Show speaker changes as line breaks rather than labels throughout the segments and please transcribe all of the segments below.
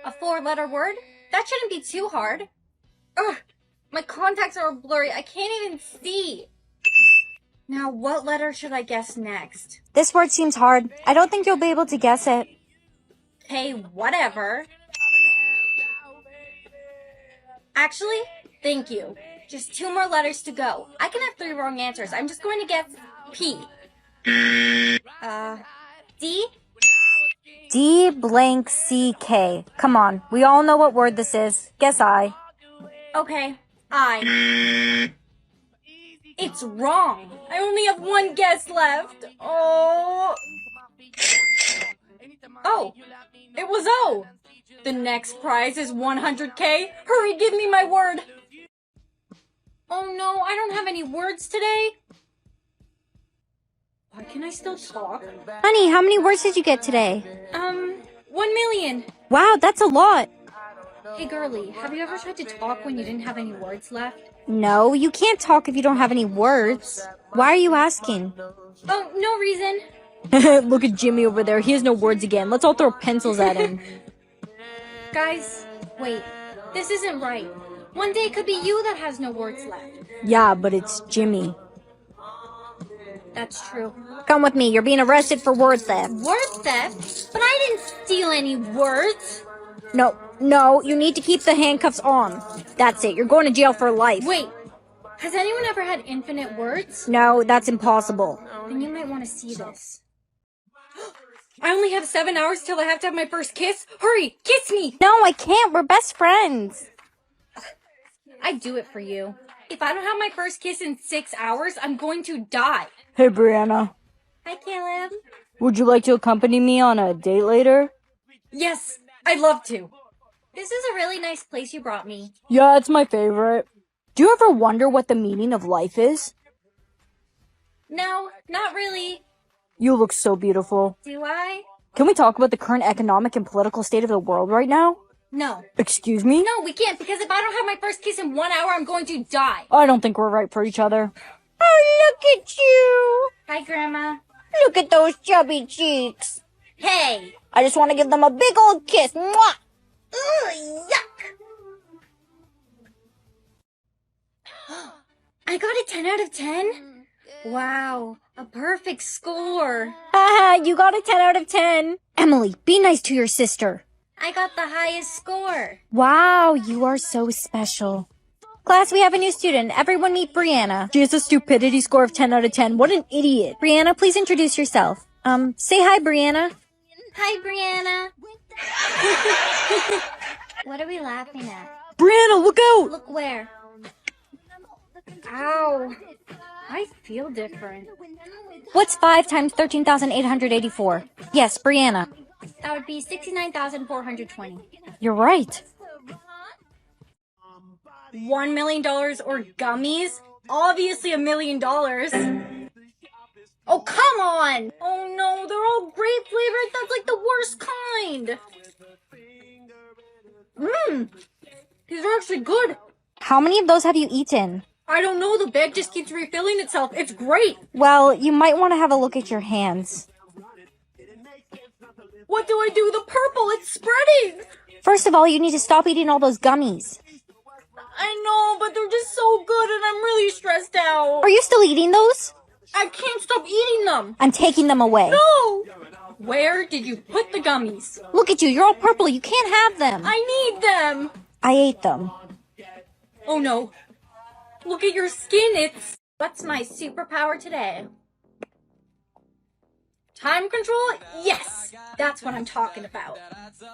A 4-letter word? That shouldn't be too hard. Ugh, my contacts are blurry. I can't even see. Now, what letter should I guess next?
This word seems hard. I don't think you'll be able to guess it.
Okay, whatever. Actually, thank you. Just 2 more letters to go. I can have 3 wrong answers. I'm just going to guess P. D?
D blank C K. Come on, we all know what word this is. Guess I.
Okay, I. It's wrong. I only have 1 guess left. Oh, it was O. The next prize is 100K. Hurry, give me my word. Oh no, I don't have any words today. Why can I still talk?
Honey, how many words did you get today?
1 million.
Wow, that's a lot.
Hey girlie, have you ever tried to talk when you didn't have any words left?
No, you can't talk if you don't have any words. Why are you asking?
Oh, no reason.
Look at Jimmy over there. He has no words again. Let's all throw pencils at him.
Guys, wait. This isn't right. One day it could be you that has no words left.
Yeah, but it's Jimmy.
That's true.
Come with me. You're being arrested for word theft.
Word theft? But I didn't steal any words.
No, you need to keep the handcuffs on. That's it. You're going to jail for life.
Wait, has anyone ever had infinite words?
No, that's impossible.
Then you might want to see this. I only have 7 hours till I have to have my first kiss. Hurry, kiss me!
No, I can't. We're best friends.
I'd do it for you. If I don't have my first kiss in 6 hours, I'm going to die.
Hey, Brianna.
Hi, Caleb.
Would you like to accompany me on a date later?
Yes, I'd love to. This is a really nice place you brought me.
Yeah, it's my favorite. Do you ever wonder what the meaning of life is?
No, not really.
You look so beautiful.
Do I?
Can we talk about the current economic and political state of the world right now?
No.
Excuse me?
No, we can't, because if I don't have my first kiss in 1 hour, I'm going to die.
I don't think we're right for each other. Oh, look at you.
Hi, Grandma.
Look at those chubby cheeks.
Hey!
I just want to give them a big old kiss. Mwah!
Ugh, yuck! I got a 10 out of 10? Wow, a perfect score.
Haha, you got a 10 out of 10. Emily, be nice to your sister.
I got the highest score.
Wow, you are so special. Class, we have a new student. Everyone meet Brianna. She has a stupidity score of 10 out of 10. What an idiot. Brianna, please introduce yourself. Say hi, Brianna.
Hi, Brianna. What are we laughing at?
Brianna, look out!
Look where? Ow. I feel different.
What's 5 times 13,884? Yes, Brianna.
That would be 69,420.
You're right.
$1 million or gummies? Obviously $1 million. Oh, come on! Oh no, they're all grape flavored. That's like the worst kind. These are actually good.
How many of those have you eaten?
I don't know, the bag just keeps refilling itself. It's great.
Well, you might want to have a look at your hands.
What do I do? The purple, it's spreading.
First of all, you need to stop eating all those gummies.
I know, but they're just so good and I'm really stressed out.
Are you still eating those?
I can't stop eating them.
I'm taking them away.
No! Where did you put the gummies?
Look at you, you're all purple. You can't have them.
I need them.
I ate them.
Oh no. Look at your skin, What's my superpower today? Time control? Yes! That's what I'm talking about.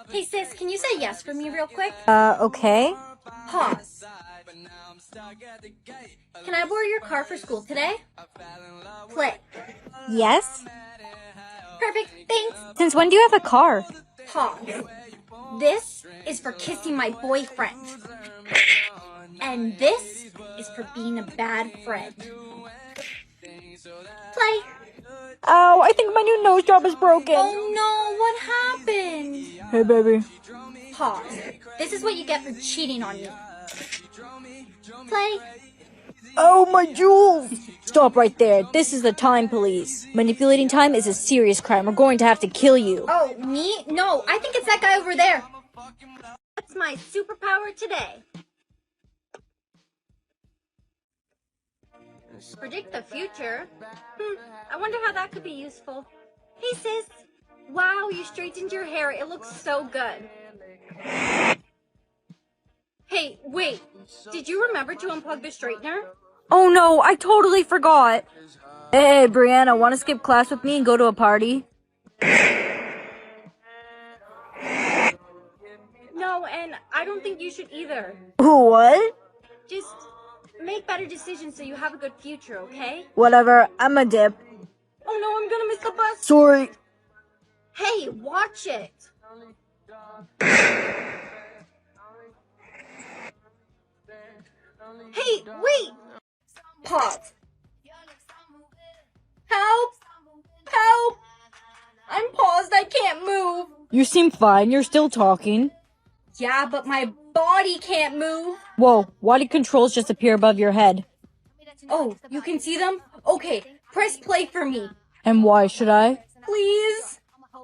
Hey sis, can you say yes for me real quick?
Okay.
Pause. Can I borrow your car for school today? Play.
Yes?
Perfect, thanks.
Since when do you have a car?
Pause. This is for kissing my boyfriend. And this is for being a bad friend. Play.
Oh, I think my new nose job is broken.
Oh no, what happened?
Hey, baby.
Pause. This is what you get for cheating on me. Play.
Oh, my jewels! Stop right there. This is the time police. Manipulating time is a serious crime. We're going to have to kill you.
Oh, me? No, I think it's that guy over there. What's my superpower today? Predict the future? I wonder how that could be useful. Hey sis! Wow, you straightened your hair. It looks so good. Hey, wait. Did you remember to unplug the straightener?
Oh no, I totally forgot. Hey, Brianna, want to skip class with me and go to a party?
No, and I don't think you should either.
What?
Just make better decisions so you have a good future, okay?
Whatever, I'm a dip.
Oh no, I'm gonna miss the bus.
Sorry.
Hey, watch it. Hey, wait! Pause. Help! Help! I'm paused, I can't move.
You seem fine, you're still talking.
Yeah, but my body can't move.
Whoa, why did controls just appear above your head?
Oh, you can see them? Okay, press play for me.
And why should I?
Please?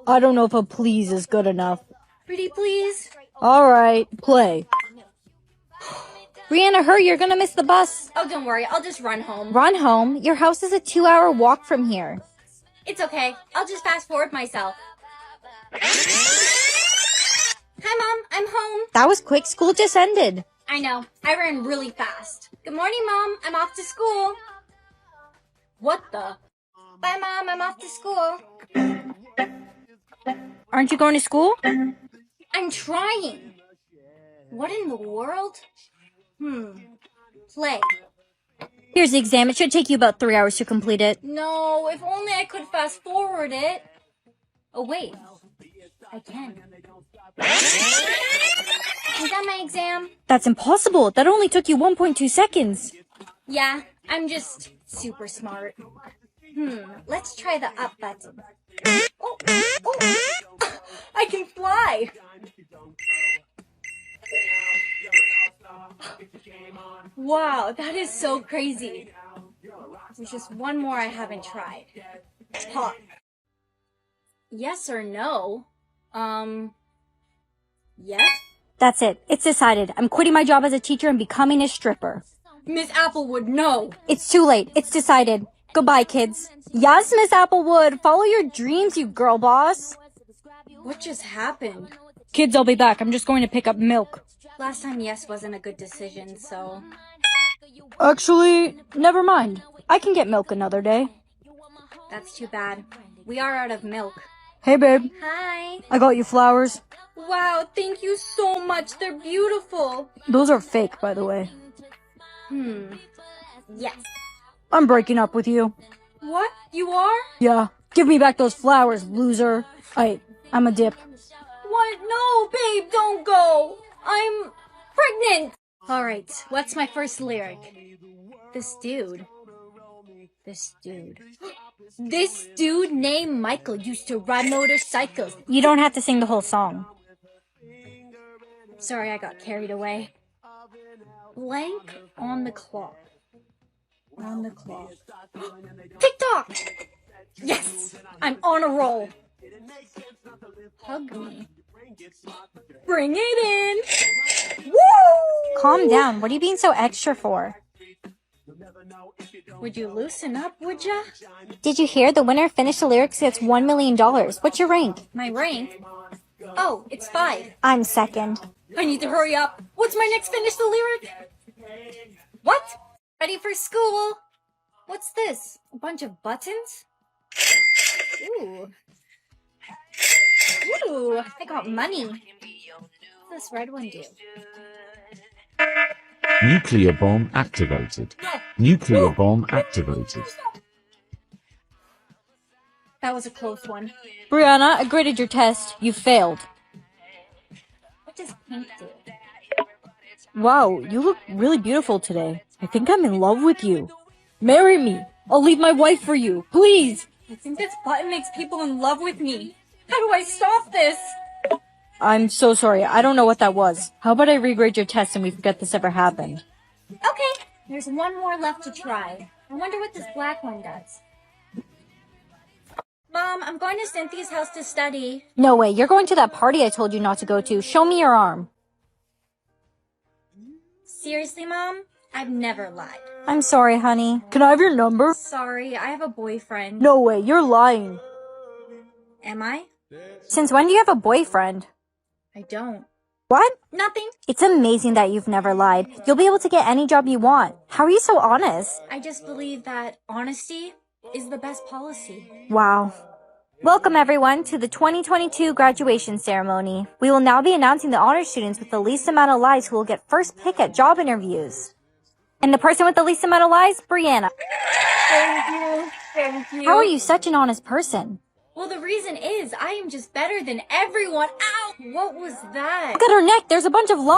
I don't know if a please is good enough.
Pretty please?
Alright, play. Brianna, hurry, you're gonna miss the bus.
Oh, don't worry, I'll just run home.
Run home? Your house is a 2-hour walk from here.
It's okay, I'll just fast forward myself. Hi, Mom, I'm home.
That was quick, school just ended.
I know, I ran really fast. Good morning, Mom, I'm off to school. What the? Bye, Mom, I'm off to school.
Aren't you going to school?
I'm trying. What in the world? Play.
Here's the exam. It should take you about 3 hours to complete it.
No, if only I could fast forward it. Oh, wait. I can. Is that my exam?
That's impossible. That only took you 1.2 seconds.
Yeah, I'm just super smart. Let's try the up button. Oh, I can fly. Wow, that is so crazy. There's just one more I haven't tried. Pop. Yes or no? Yes?
That's it. It's decided. I'm quitting my job as a teacher and becoming a stripper.
Miss Applewood, no.
It's too late. It's decided. Goodbye, kids. Yes, Miss Applewood. Follow your dreams, you girl boss.
What just happened?
Kids, I'll be back. I'm just going to pick up milk.
Last time yes wasn't a good decision, so...
Actually, never mind. I can get milk another day.
That's too bad. We are out of milk.
Hey, babe.
Hi.
I got you flowers.
Wow, thank you so much. They're beautiful.
Those are fake, by the way.
Yes.
I'm breaking up with you.
What? You are?
Yeah. Give me back those flowers, loser. I'm a dip.
What? No, babe, don't go. I'm pregnant. All right, what's my first lyric? This dude named Michael used to ride motorcycles.
You don't have to sing the whole song.
Sorry, I got carried away. Blank on the clock. On the clock. TikTok! Yes! I'm on a roll. Hug me. Bring it in! Woo!
Calm down. What are you being so extra for?
Would you loosen up, would ya?
Did you hear? The winner finished the lyrics gets $1 million. What's your rank?
My rank? Oh, it's 5.
I'm second.
I need to hurry up. What's my next finish the lyric? What? Ready for school? What's this? A bunch of buttons? Ooh. Ooh, I got money. What's this red one do?
Nuclear bomb activated. Nuclear bomb activated.
That was a close one.
Brianna, I graded your test. You failed.
What does pink do?
Wow, you look really beautiful today. I think I'm in love with you. Marry me. I'll leave my wife for you. Please.
I think this button makes people in love with me. How do I stop this?
I'm so sorry. I don't know what that was. How about I regrade your test and we forget this ever happened?
Okay, there's one more left to try. I wonder what this black one does. Mom, Mom, I'm going to Cynthia's house to study.
No way, you're going to that party I told you not to go to. Show me your arm.
Seriously, Mom? I've never lied.
I'm sorry, honey. Can I have your number?
Sorry, I have a boyfriend.
No way, you're lying.
Am I?
Since when do you have a boyfriend?
I don't.
What?
Nothing.
It's amazing that you've never lied. You'll be able to get any job you want. How are you so honest?
I just believe that honesty is the best policy.
Wow. Welcome everyone to the 2022 graduation ceremony. We will now be announcing the honor students with the least amount of lies who will get first pick at job interviews. And the person with the least amount of lies, Brianna.
Thank you. Thank you.
How are you such an honest person?
Well, the reason is I am just better than everyone. Ow! What was that?
Look at her neck, there's a bunch of lies.